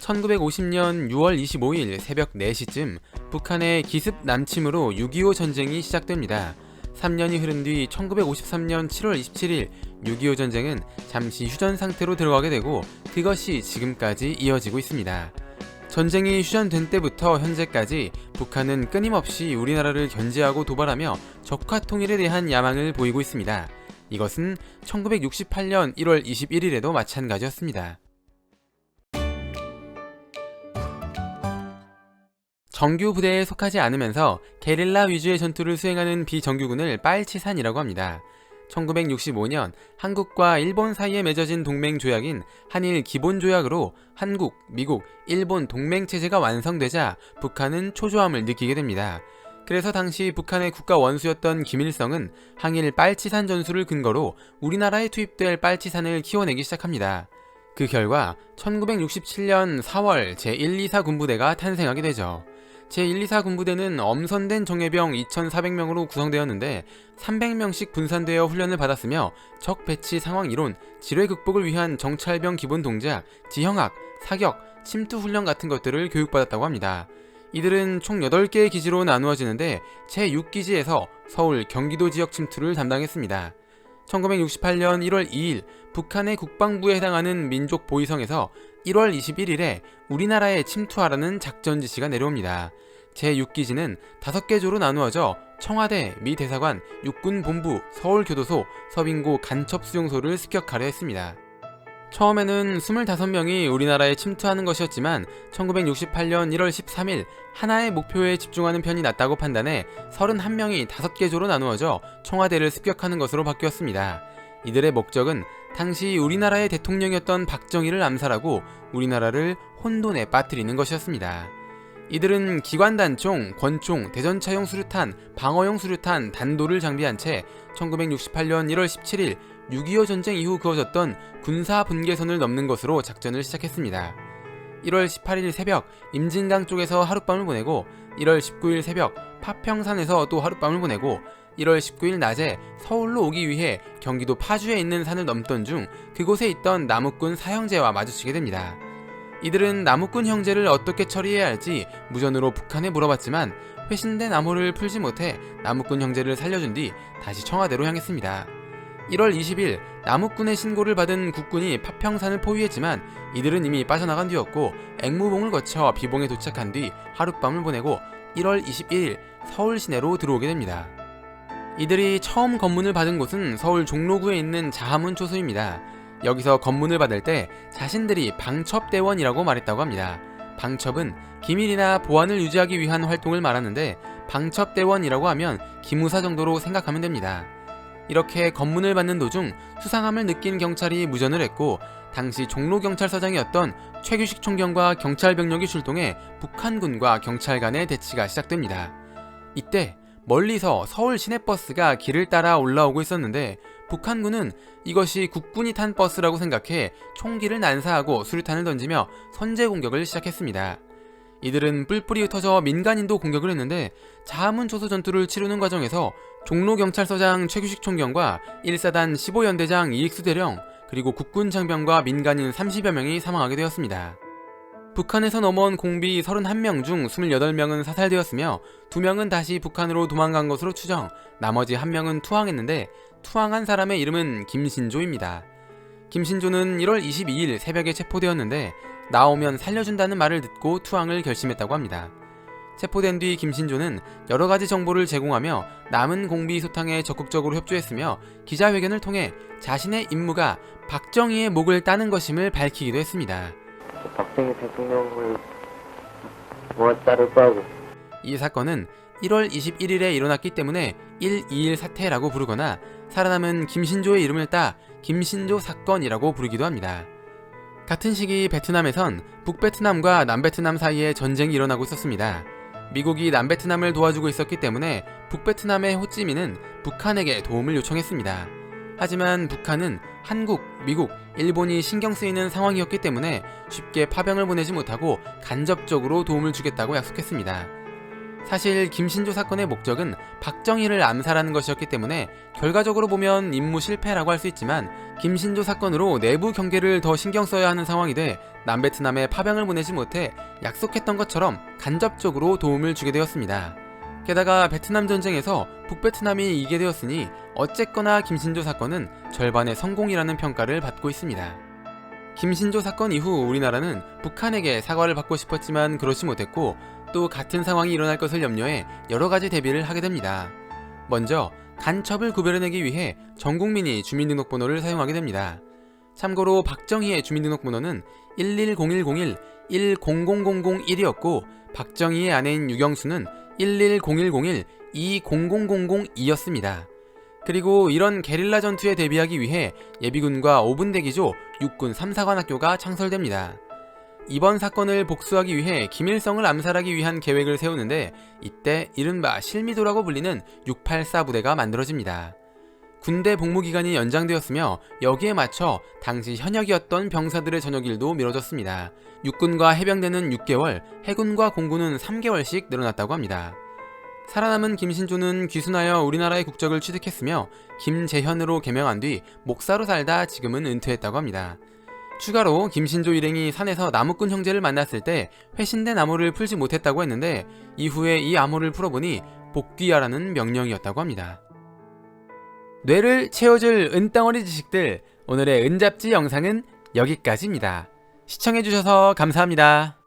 1950년 6월 25일 새벽 4시쯤 북한의 기습 남침으로 6.25 전쟁이 시작됩니다. 3년이 흐른 뒤 1953년 7월 27일 6.25 전쟁은 잠시 휴전 상태로 들어가게 되고 그것이 지금까지 이어지고 있습니다. 전쟁이 휴전된 때부터 현재까지 북한은 끊임없이 우리나라를 견제하고 도발하며 적화 통일에 대한 야망을 보이고 있습니다. 이것은 1968년 1월 21일에도 마찬가지였습니다. 정규 부대에 속하지 않으면서 게릴라 위주의 전투를 수행하는 비정규군을 빨치산이라고 합니다. 1965년 한국과 일본 사이에 맺어진 동맹조약인 한일 기본조약으로 한국, 미국, 일본 동맹체제가 완성되자 북한은 초조함을 느끼게 됩니다. 그래서 당시 북한의 국가 원수였던 김일성은 항일 빨치산 전술을 근거로 우리나라에 투입될 빨치산을 키워내기 시작합니다. 그 결과 1967년 4월 제124 군부대가 탄생하게 되죠. 제124 군부대는 엄선된 정예병 2,400명으로 구성되었는데 300명씩 분산되어 훈련을 받았으며 적 배치 상황 이론, 지뢰 극복을 위한 정찰병 기본 동작, 지형학, 사격, 침투 훈련 같은 것들을 교육받았다고 합니다. 이들은 총 8개의 기지로 나누어지는데 제6기지에서 서울, 경기도 지역 침투를 담당했습니다. 1968년 1월 2일 북한의 국방부에 해당하는 민족보위성에서 1월 21일에 우리나라에 침투하라는 작전 지시가 내려옵니다. 제6기지는 5개 조로 나누어져 청와대, 미 대사관, 육군본부, 서울교도소, 서빙고 간첩수용소를 습격하려 했습니다. 처음에는 25명이 우리나라에 침투하는 것이었지만 1968년 1월 13일 하나의 목표에 집중하는 편이 낫다고 판단해 31명이 5개 조로 나누어져 청와대를 습격하는 것으로 바뀌었습니다. 이들의 목적은 당시 우리나라의 대통령이었던 박정희를 암살하고 우리나라를 혼돈에 빠뜨리는 것이었습니다. 이들은 기관단총, 권총, 대전차용 수류탄, 방어용 수류탄, 단도를 장비한 채 1968년 1월 17일 6.25 전쟁 이후 그어졌던 군사 분계선을 넘는 것으로 작전을 시작했습니다. 1월 18일 새벽 임진강 쪽에서 하룻밤을 보내고 1월 19일 새벽 파평산에서 또 하룻밤을 보내고 1월 19일 낮에 서울로 오기 위해 경기도 파주에 있는 산을 넘던 중 그곳에 있던 남욱군 사형제와 마주치게 됩니다. 이들은 남욱군 형제를 어떻게 처리해야 할지 무전으로 북한에 물어봤지만 회신된 암호를 풀지 못해 남욱군 형제를 살려준 뒤 다시 청와대로 향했습니다. 1월 20일 남욱군의 신고를 받은 국군이 파평산을 포위했지만 이들은 이미 빠져나간 뒤였고 앵무봉을 거쳐 비봉에 도착한 뒤 하룻밤을 보내고 1월 21일 서울 시내로 들어오게 됩니다. 이들이 처음 검문을 받은 곳은 서울 종로구에 있는 자하문 초소입니다. 여기서 검문을 받을 때 자신들이 방첩대원이라고 말했다고 합니다. 방첩은 기밀이나 보안을 유지하기 위한 활동을 말하는데 방첩대원이라고 하면 기무사 정도로 생각하면 됩니다. 이렇게 검문을 받는 도중 수상함을 느낀 경찰이 무전을 했고 당시 종로경찰서장이었던 최규식 총경과 경찰병력이 출동해 북한군과 경찰 간의 대치가 시작됩니다. 이때 멀리서 서울 시내버스가 길을 따라 올라오고 있었는데 북한군은 이것이 국군이 탄 버스라고 생각해 총기를 난사하고 수류탄을 던지며 선제 공격을 시작했습니다. 이들은 뿔뿔이 흩어져 민간인도 공격을 했는데 자하문 초소 전투를 치르는 과정에서 종로경찰서장 최규식 총경과 1사단 15연대장 이익수 대령 그리고 국군 장병과 민간인 30여 명이 사망하게 되었습니다. 북한에서 넘어온 공비 31명 중 28명은 사살되었으며 2명은 다시 북한으로 도망간 것으로 추정, 나머지 1명은 투항했는데 투항한 사람의 이름은 김신조입니다. 김신조는 1월 22일 새벽에 체포되었는데 나오면 살려준다는 말을 듣고 투항을 결심했다고 합니다. 체포된 뒤 김신조는 여러가지 정보를 제공하며 남은 공비 소탕에 적극적으로 협조했으며 기자회견을 통해 자신의 임무가 박정희의 목을 따는 것임을 밝히기도 했습니다. 박정희 대통령을 따를 거하고. 이 사건은 1월 21일에 일어났기 때문에 121 사태라고 부르거나 살아남은 김신조의 이름을 따 김신조 사건이라고 부르기도 합니다. 같은 시기 베트남에선 북베트남과 남베트남 사이에 전쟁이 일어나고 있었습니다. 미국이 남베트남을 도와주고 있었기 때문에 북베트남의 호찌민은 북한에게 도움을 요청했습니다. 하지만 북한은 한국, 미국, 일본이 신경 쓰이는 상황이었기 때문에 쉽게 파병을 보내지 못하고 간접적으로 도움을 주겠다고 약속했습니다. 사실 김신조 사건의 목적은 박정희를 암살하는 것이었기 때문에 결과적으로 보면 임무 실패라고 할 수 있지만, 김신조 사건으로 내부 경계를 더 신경 써야 하는 상황이 돼 남베트남에 파병을 보내지 못해 약속했던 것처럼 간접적으로 도움을 주게 되었습니다. 게다가 베트남 전쟁에서 북베트남이 이기게 되었으니 어쨌거나 김신조 사건은 절반의 성공이라는 평가를 받고 있습니다. 김신조 사건 이후 우리나라는 북한에게 사과를 받고 싶었지만 그렇지 못했고, 또 같은 상황이 일어날 것을 염려해 여러 가지 대비를 하게 됩니다. 먼저 간첩을 구별해내기 위해 전 국민이 주민등록번호를 사용하게 됩니다. 참고로 박정희의 주민등록번호는 110101-100001이었고 박정희의 아내인 유경수는 110101-20002였습니다. 그리고 이런 게릴라 전투에 대비하기 위해 예비군과 5분 대기조 육군 3사관학교가 창설됩니다. 이번 사건을 복수하기 위해 김일성을 암살하기 위한 계획을 세우는데, 이때 이른바 실미도라고 불리는 684 부대가 만들어집니다. 군대 복무기간이 연장되었으며 여기에 맞춰 당시 현역이었던 병사들의 전역일도 미뤄졌습니다. 육군과 해병대는 6개월, 해군과 공군은 3개월씩 늘어났다고 합니다. 살아남은 김신조는 귀순하여 우리나라의 국적을 취득했으며 김재현으로 개명한 뒤 목사로 살다 지금은 은퇴했다고 합니다. 추가로 김신조 일행이 산에서 나무꾼 형제를 만났을 때 회신된 암호를 풀지 못했다고 했는데, 이후에 이 암호를 풀어보니 복귀하라는 명령이었다고 합니다. 뇌를 채워줄 은덩어리 지식들, 오늘의 은잡지 영상은 여기까지입니다. 시청해주셔서 감사합니다.